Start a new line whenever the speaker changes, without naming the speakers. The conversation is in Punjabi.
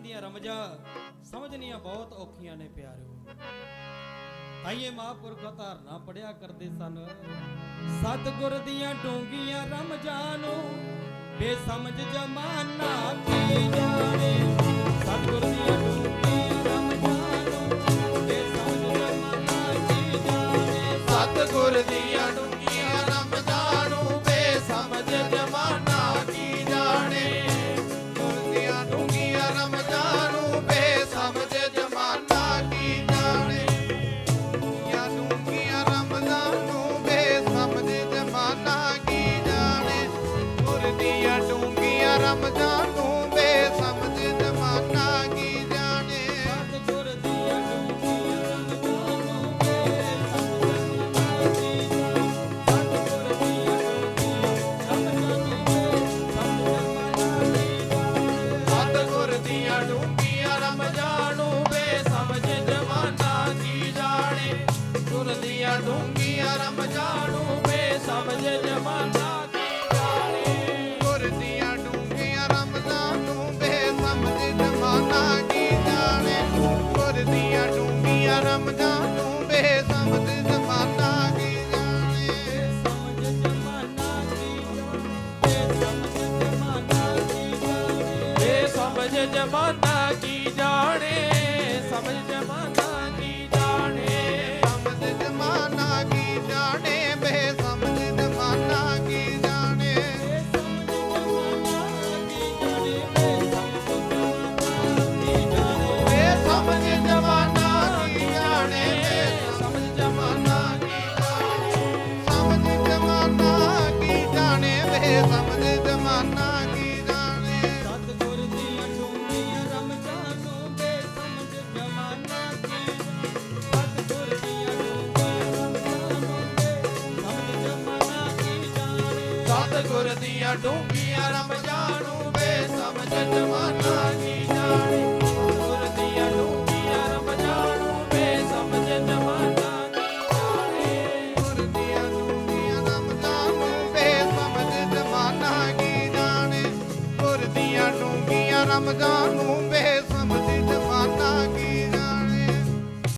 ਦੀਆਂ ਰਮਜਾਂ ਸਮਝਣੀਆਂ ਬਹੁਤ ਔਖੀਆਂ ਨੇ ਪਿਆਰਿਓ। ਤਾਈਏ ਮਹਾਂਪੁਰਖ ਧਾਰਨਾ ਪੜਿਆ ਕਰਦੇ ਸਨ, ਸਤਿਗੁਰ ਦੀਆਂ ਡੂੰਘੀਆਂ ਰਮਜਾਂ ਨੂੰ ਬੇਸਮਝ ਜਮਾਨਾ ਕੀ ਜਾਣੇ। ਸਤਿਗੁਰ ਦੀਆਂ ਡੂੰਘੀਆਂ ਰਮਜਾਂ ਨੂੰ ਬੇਸਮਝ ਜਮਾਨਾ ਕੀ ਜਾਣੇ।
ਸਤਿਗੁਰ ਦੀਆਂ ਡੂੰਘੀਆਂ ਰਮਜਾਂ ਨੂੰ ਬੇਸਮਝ ਜਮਾਨਾ ਕੀ ਜਾਣੇ। ਗੁਰ ਦੀਆਂ ਡੂੰਘੀਆਂ ਰਮਜਾਂ ਨੂੰ ਬੇਸਮਝ ਜਮਾਨਾ ਕੀ ਜਾਣੇ। ਡੂੰਘੀਆਂ ਰਮਜਾਂ ਨੂੰ ਬੇਸਮਝ ਜਮਾਨਾ ਕੀ ਜਾਣੇ। ਗੁਰ ਦੀਆਂ ਡੂੰਘੀਆਂ ਰਮਜਾਂ ਨੂੰ ਬੇਸਮਝ ਜਮਾਨਾ ਕੀ ਜਾਣੇ।
ਸਤਿਗੁਰ ਦੀਆਂ ਡੂੰਘੀਆਂ ਰਮਜਾਂ ਨੂੰ ਬੇਸਮਝ
ਸਤਿਗੁਰ ਦੀਆਂ ਡੂੰਘੀਆਂ ਰਮਜਾਂ ਨੂੰ ਬੇਸਮਝ ਜਮਾਨਾ ਕੀ ਜਾਣੇ। ਗੁਰ ਦੀਆਂ ਡੂੰਘੀਆਂ ਰਮਜਾਂ ਨੂੰ ਬੇਸਮਝ ਜਮਾਨਾ ਕੀ ਜਾਣੇ। ਗੁਰ ਦੀਆਂ ਡੂੰਘੀਆਂ ਰਮਜਾਂ ਨੂੰ ਬੇਸਮਝ ਜਮਾਨਾ ਕੀ ਜਾਣੇ। ਗੁਰ ਦੀਆਂ ਡੂੰਘੀਆਂ ਰਮਜਾਂ ਨੂੰ ਬੇਸਮਝ ਜਮਾਨਾ ਕੀ ਜਾਣੇ।
ਸਮਝ ਜਮਾਨਾ ਕੀ ਜਾਣੇ। ਸਮਝ ਜਮਾਨਾ ਕੀ ਜਾਣੇ।
ਸਮਝ ਜਮਾਨਾ ਕੀ ਜਾਣੇ। ਬੇਸਮਝ ਜਮਾਨਾ ਕੀ ਜਾਣੇ। ਬੇਸਮਝ ਜਮਾਨਾ ਕੀ ਜਾਣੇ। ਸਮਝ ਜਮਾਨਾ ਕੀ ਜਾਣੇ। ਸਮਝ ਜਮਾਨਾ ਕੀ ਜਾਣੇ। ਬੇਸਮਝ ਜਮਾਨਾ ਕੀ ਜਾਣੇ।
ਸਤਿਗੁਰ ਦੀਆਂ ਡੂੰਘੀਆਂ ਰਮਜਾਂ ਨੂੰ ਬੇਸਮਝ ਜਮਾਨਾ ਕੀ ਜਾਣੇ। ਸਤਿਗੁਰ ਦੀਆਂ ਡੂੰਘੀਆਂ ਰਮਜਾਂ ਨੂੰ ਬੇਸਮਝ ਜਮਾਨਾ ਕੀ ਜਾਣੇ।
ਸਤਿਗੁਰ ਦੀਆਂ ਡੂੰਘੀਆਂ ਰਮਜਾਂ ਨੂੰ ਬੇਸਮਝ ਜਮਾਨਾ ਕੀ ਜਾਣੇ। ਗੁਰ ਦੀਆਂ ਡੂੰਘੀਆਂ ਰਮਜਾਂ ਨੂੰ ਬੇਸਮਝ ਜਮਾਨਾ ਕੀ ਜਾਣੇ। ਗੁਰ ਦੀਆਂ ਡੂੰਘੀਆਂ ਰਮਜਾਂ ਨੂੰ ਬੇਸਮਝ ਜਮਾਨਾ ਕੀ ਜਾਣੇ। ਗੁਰ ਦੀਆਂ ਡੂੰਘੀਆਂ ਰਮਜਾਂ ਨੂੰ